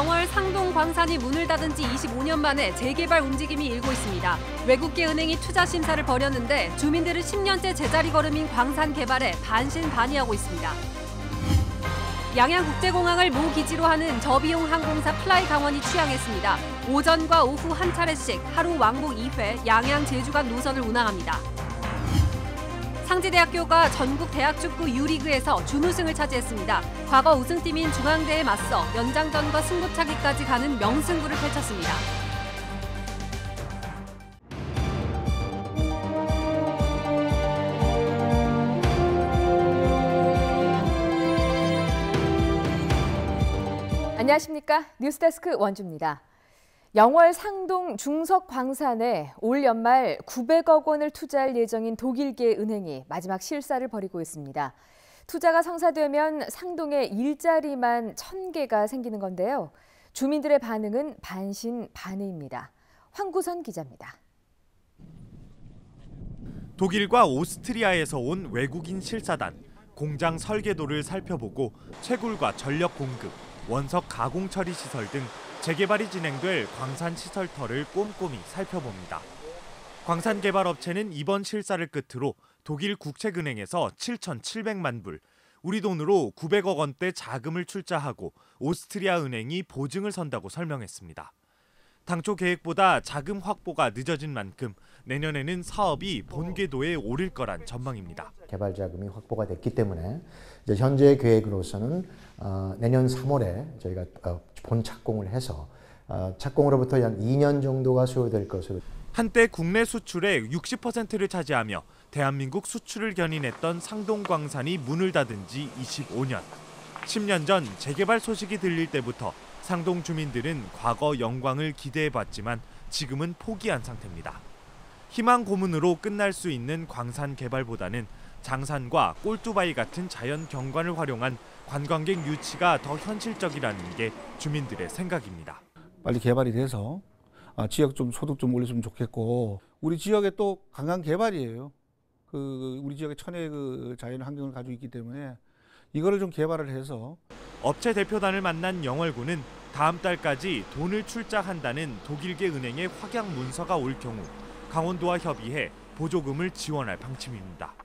영월 상동 광산이 문을 닫은 지 25년 만에 재개발 움직임이 일고 있습니다. 외국계 은행이 투자 심사를 벌였는데 주민들은 10년째 제자리 걸음인 광산 개발에 반신반의하고 있습니다. 양양국제공항을 모 기지로 하는 저비용 항공사 플라이강원이 취항했습니다. 오전과 오후 한 차례씩 하루 왕복 2회 양양 제주 간 노선을 운항합니다. 상지대학교가 전국 대학축구 U리그에서 준우승을 차지했습니다. 과거 우승팀인 중앙대에 맞서 연장전과 승부차기까지 가는 명승부를 펼쳤습니다. 안녕하십니까? 뉴스데스크 원주입니다. 영월 상동 중석광산에 올 연말 900억 원을 투자할 예정인 독일계 은행이 마지막 실사를 벌이고 있습니다. 투자가 성사되면 상동에 일자리만 1000개가 생기는 건데요. 주민들의 반응은 반신반의입니다. 황구선 기자입니다. 독일과 오스트리아에서 온 외국인 실사단, 공장 설계도를 살펴보고 채굴과 전력 공급, 원석 가공 처리 시설 등 재개발이 진행될 광산 시설터를 꼼꼼히 살펴봅니다. 광산 개발 업체는 이번 실사를 끝으로 독일 국책은행에서 7,700만 불, 우리 돈으로 900억 원대 자금을 출자하고 오스트리아 은행이 보증을 선다고 설명했습니다. 당초 계획보다 자금 확보가 늦어진 만큼 내년에는 사업이 본궤도에 오를 거란 전망입니다. 개발 자금이 확보가 됐기 때문에 이제 현재 계획으로서는 내년 3월에 저희가 본 착공을 해서 착공으로부터 약 2년 정도가 소요될 것으로. 한때 국내 수출의 60%를 차지하며 대한민국 수출을 견인했던 상동광산이 문을 닫은 지 25년. 10년 전 재개발 소식이 들릴 때부터 상동 주민들은 과거 영광을 기대해봤지만 지금은 포기한 상태입니다. 희망 고문으로 끝날 수 있는 광산 개발보다는 장산과 꼴뚜바이 같은 자연 경관을 활용한 관광객 유치가 더 현실적이라는 게 주민들의 생각입니다. 빨리 개발이 돼서 지역 좀 소득 좀 올렸으면 좋겠고, 우리 지역에 또 관광 개발이에요. 우리 지역에 천혜의 자연 환경을 가지고 있기 때문에 이거를 좀 개발을 해서. 업체 대표단을 만난 영월군은 다음 달까지 돈을 출자한다는 독일계 은행의 확약 문서가 올 경우 강원도와 협의해 보조금을 지원할 방침입니다.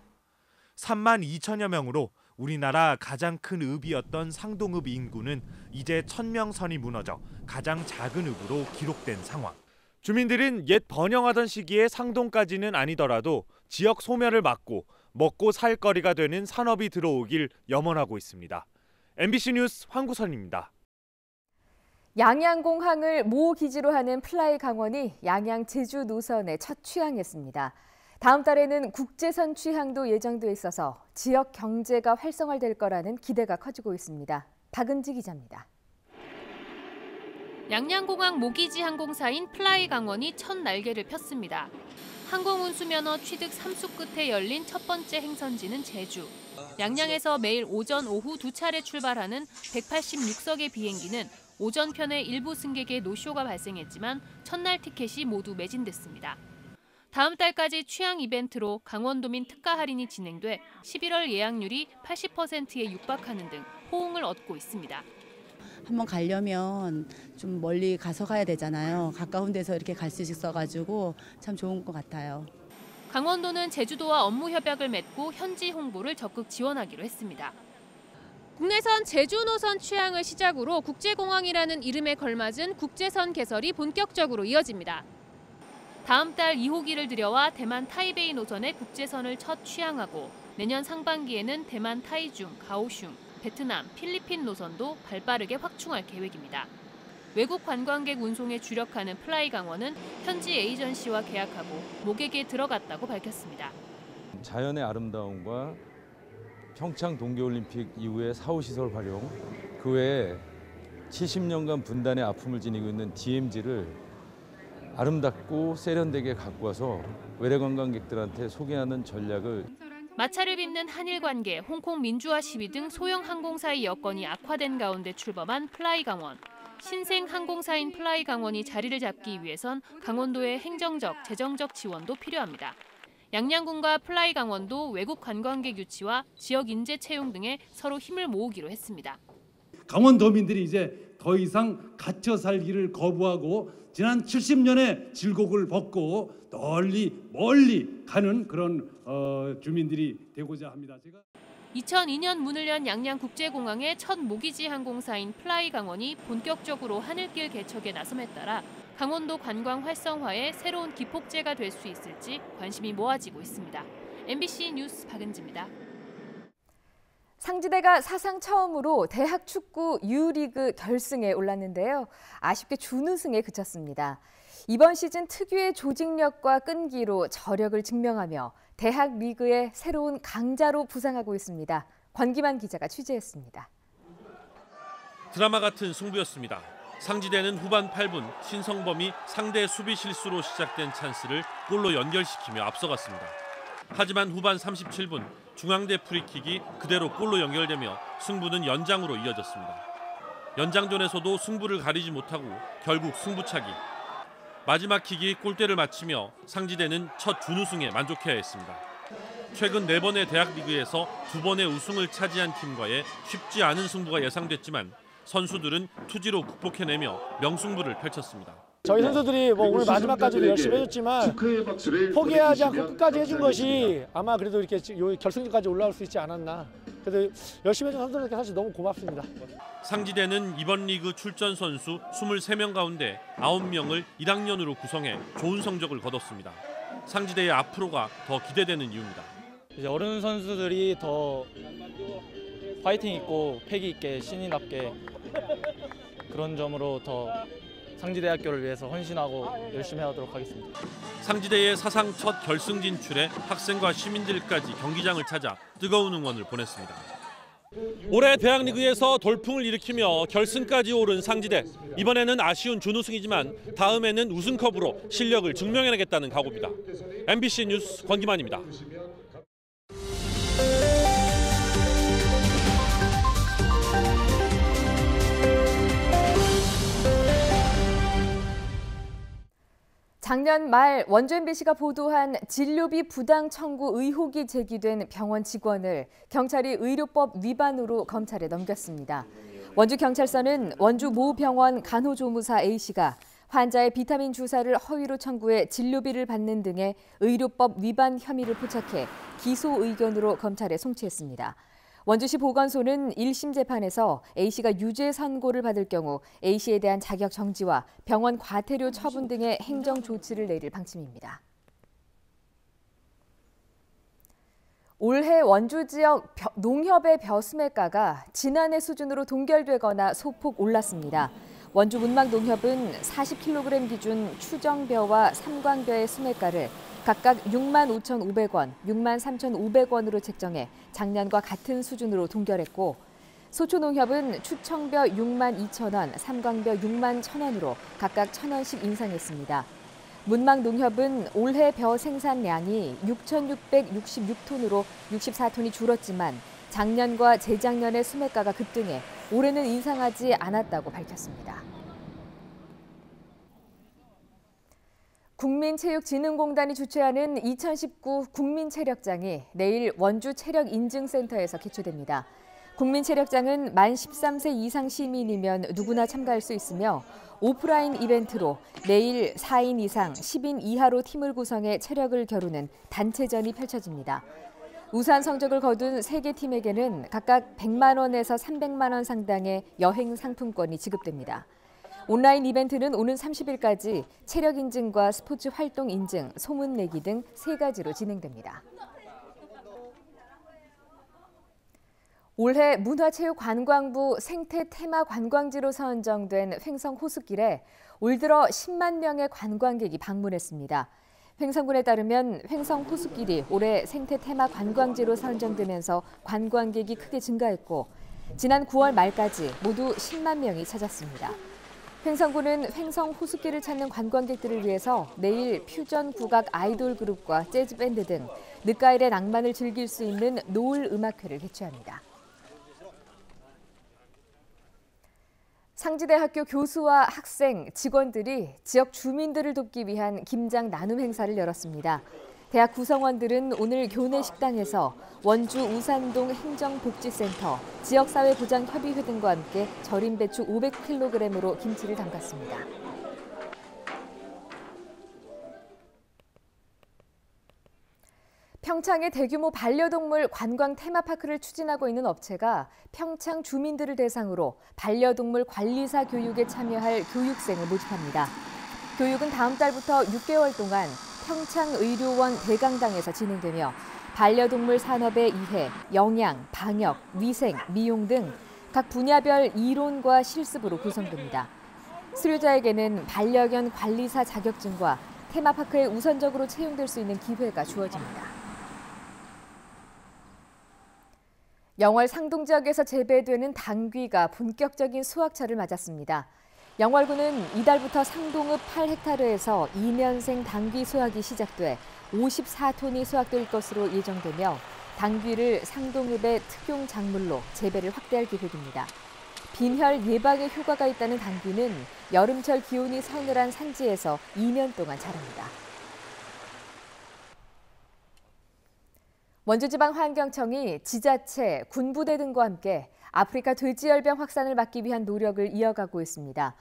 3만 2천여 명으로 우리나라 가장 큰 읍이었던 상동읍 인구는 이제 1000명 선이 무너져 가장 작은 읍으로 기록된 상황. 주민들은 옛 번영하던 시기에 상동까지는 아니더라도 지역 소멸을 막고 먹고 살 거리가 되는 산업이 들어오길 염원하고 있습니다. MBC 뉴스 황구선입니다. 양양공항을 모 기지로 하는 플라이강원이 양양 제주 노선에 첫 취항했습니다. 다음 달에는 국제선 취항도 예정돼 있어서 지역 경제가 활성화될 거라는 기대가 커지고 있습니다. 박은지 기자입니다. 양양공항 모기지 항공사인 플라이강원이 첫 날개를 폈습니다. 항공운수면허 취득 3수 끝에 열린 첫 번째 행선지는 제주. 양양에서 매일 오전, 오후 두 차례 출발하는 186석의 비행기는 오전편에 일부 승객의 노쇼가 발생했지만 첫날 티켓이 모두 매진됐습니다. 다음 달까지 취항 이벤트로 강원도민 특가 할인이 진행돼 11월 예약률이 80%에 육박하는 등 호응을 얻고 있습니다. 한번 가려면 좀 멀리 가서 가야 되잖아요. 가까운 데서 이렇게 갈 수 있어가지고 참 좋은 것 같아요. 강원도는 제주도와 업무 협약을 맺고 현지 홍보를 적극 지원하기로 했습니다. 국내선 제주 노선 취항을 시작으로 국제공항이라는 이름에 걸맞은 국제선 개설이 본격적으로 이어집니다. 다음 달 2호기를 들여와 대만 타이베이 노선의 국제선을 첫 취항하고 내년 상반기에는 대만 타이중, 가오슝, 베트남, 필리핀 노선도 발빠르게 확충할 계획입니다. 외국 관광객 운송에 주력하는 플라이강원은 현지 에이전시와 계약하고 모객에 들어갔다고 밝혔습니다. 자연의 아름다움과 평창 동계올림픽 이후의 사후시설 활용, 그 외에 70년간 분단의 아픔을 지니고 있는 DMZ를 아름답고 세련되게 갖고 와서 외래 관광객들한테 소개하는 전략을. 마찰을 빚는 한일 관계, 홍콩 민주화 시위 등 소형 항공사의 여건이 악화된 가운데 출범한 플라이강원. 신생 항공사인 플라이강원이 자리를 잡기 위해선 강원도의 행정적, 재정적 지원도 필요합니다. 양양군과 플라이강원도 외국 관광객 유치와 지역 인재 채용 등에 서로 힘을 모으기로 했습니다. 강원도민들이 이제 더 이상 갇혀 살기를 거부하고 지난 70년의 질곡을 벗고 멀리 가는 그런 주민들이 되고자 합니다. 2002년 문을 연 양양국제공항의 첫 모기지 항공사인 플라이 강원이 본격적으로 하늘길 개척에 나섬에 따라 강원도 관광 활성화에 새로운 기폭제가 될 수 있을지 관심이 모아지고 있습니다. MBC 뉴스 박은지입니다. 상지대가 사상 처음으로 대학 축구 U리그 결승에 올랐는데요. 아쉽게 준우승에 그쳤습니다. 이번 시즌 특유의 조직력과 끈기로 저력을 증명하며 대학 리그의 새로운 강자로 부상하고 있습니다. 권기만 기자가 취재했습니다. 드라마 같은 승부였습니다. 상지대는 후반 8분 신성범이 상대 수비 실수로 시작된 찬스를 골로 연결시키며 앞서갔습니다. 하지만 후반 37분 중앙대 프리킥이 그대로 골로 연결되며 승부는 연장으로 이어졌습니다. 연장전에서도 승부를 가리지 못하고 결국 승부차기. 마지막 킥이 골대를 맞추며 상지대는 첫 준우승에 만족해야 했습니다. 최근 4번의 대학 리그에서 2번의 우승을 차지한 팀과의 쉽지 않은 승부가 예상됐지만 선수들은 투지로 극복해내며 명승부를 펼쳤습니다. 저희 선수들이 오늘 마지막까지도 열심히 해줬지만 포기하지 않고 끝까지 해준 것이 아마 그래도 이렇게 결승전까지 올라올 수 있지 않았나. 그래도 열심히 해준 선수들께 사실 너무 고맙습니다. 상지대는 이번 리그 출전 선수 23명 가운데 9명을 1학년으로 구성해 좋은 성적을 거뒀습니다. 상지대의 앞으로가 더 기대되는 이유입니다. 이제 어른 선수들이 더 파이팅 있고 패기 있게 신인답게 그런 점으로 더 상지대학교를 위해서 헌신하고 열심히 하도록 하겠습니다. 상지대의 사상 첫 결승 진출에 학생과 시민들까지 경기장을 찾아 뜨거운 응원을 보냈습니다. 올해 대학리그에서 돌풍을 일으키며 결승까지 오른 상지대. 이번에는 아쉬운 준우승이지만 다음에는 우승컵으로 실력을 증명해내겠다는 각오입니다. MBC 뉴스 권기만입니다. 작년 말 원주 MBC가 보도한 진료비 부당 청구 의혹이 제기된 병원 직원을 경찰이 의료법 위반으로 검찰에 넘겼습니다. 원주경찰서는 원주 모 병원 간호조무사 A씨가 환자의 비타민 주사를 허위로 청구해 진료비를 받는 등의 의료법 위반 혐의를 포착해 기소 의견으로 검찰에 송치했습니다. 원주시 보건소는 1심 재판에서 A씨가 유죄 선고를 받을 경우 A씨에 대한 자격 정지와 병원 과태료 처분 등의 행정 조치를 내릴 방침입니다. 올해 원주 지역 농협의 벼스매가가 지난해 수준으로 동결되거나 소폭 올랐습니다. 원주 문망농협은 40kg 기준 추정벼와 삼광벼의 수매가를 각각 65,500원, 63,500원으로 책정해 작년과 같은 수준으로 동결했고 소초농협은 추청벼 62,000원, 삼광벼 61,000원으로 각각 1,000원씩 인상했습니다. 문망농협은 올해 벼 생산량이 6,666톤으로 64톤이 줄었지만 작년과 재작년의 수매가가 급등해 올해는 인상하지 않았다고 밝혔습니다. 국민체육진흥공단이 주최하는 2019 국민체력장이 내일 원주 체력인증센터에서 개최됩니다. 국민체력장은 만 13세 이상 시민이면 누구나 참가할 수 있으며 오프라인 이벤트로 내일 4인 이상 10인 이하로 팀을 구성해 체력을 겨루는 단체전이 펼쳐집니다. 우수한 성적을 거둔 3개 팀에게는 각각 100만 원에서 300만 원 상당의 여행 상품권이 지급됩니다. 온라인 이벤트는 오는 30일까지 체력 인증과 스포츠 활동 인증, 소문 내기 등 3가지로 진행됩니다. 올해 문화체육관광부 생태 테마 관광지로 선정된 횡성 호숫길에 올 들어 10만 명의 관광객이 방문했습니다. 횡성군에 따르면 횡성 호숫길이 올해 생태 테마 관광지로 선정되면서 관광객이 크게 증가했고 지난 9월 말까지 모두 10만 명이 찾았습니다. 횡성군은 횡성 호숫길을 찾는 관광객들을 위해서 내일 퓨전 국악 아이돌 그룹과 재즈 밴드 등 늦가을의 낭만을 즐길 수 있는 노을 음악회를 개최합니다. 상지대학교 교수와 학생, 직원들이 지역 주민들을 돕기 위한 김장 나눔 행사를 열었습니다. 대학 구성원들은 오늘 교내 식당에서 원주 우산동 행정복지센터, 지역사회보장협의회 등과 함께 절임 배추 500kg으로 김치를 담갔습니다. 평창에 대규모 반려동물 관광 테마파크를 추진하고 있는 업체가 평창 주민들을 대상으로 반려동물 관리사 교육에 참여할 교육생을 모집합니다. 교육은 다음 달부터 6개월 동안 평창의료원 대강당에서 진행되며 반려동물 산업의 이해, 영양, 방역, 위생, 미용 등 각 분야별 이론과 실습으로 구성됩니다. 수료자에게는 반려견 관리사 자격증과 테마파크에 우선적으로 채용될 수 있는 기회가 주어집니다. 영월 상동 지역에서 재배되는 당귀가 본격적인 수확철을 맞았습니다. 영월군은 이달부터 상동읍 8헥타르에서 2년생 당귀 수확이 시작돼 54톤이 수확될 것으로 예정되며 당귀를 상동읍의 특용 작물로 재배를 확대할 계획입니다. 빈혈 예방에 효과가 있다는 당귀는 여름철 기온이 서늘한 산지에서 2년 동안 자랍니다. 원주지방환경청이 지자체, 군부대 등과 함께 아프리카 돼지열병 확산을 막기 위한 노력을 이어가고 있습니다.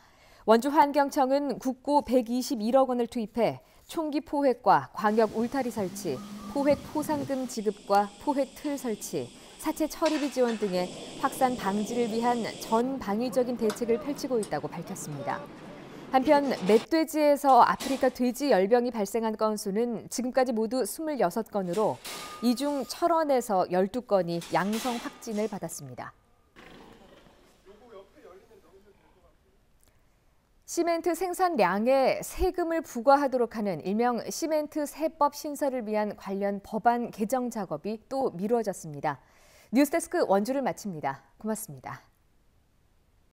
원주환경청은 국고 121억 원을 투입해 총기 포획과 광역 울타리 설치, 포획 포상금 지급과 포획 틀 설치, 사체 처리비 지원 등의 확산 방지를 위한 전 방위적인 대책을 펼치고 있다고 밝혔습니다. 한편 멧돼지에서 아프리카 돼지 열병이 발생한 건수는 지금까지 모두 26건으로 이 중 철원에서 12건이 양성 확진을 받았습니다. 시멘트 생산량에 세금을 부과하도록 하는 일명 시멘트 세법 신설을 위한 관련 법안 개정 작업이 또 미뤄졌습니다. 뉴스데스크 원주를 마칩니다. 고맙습니다.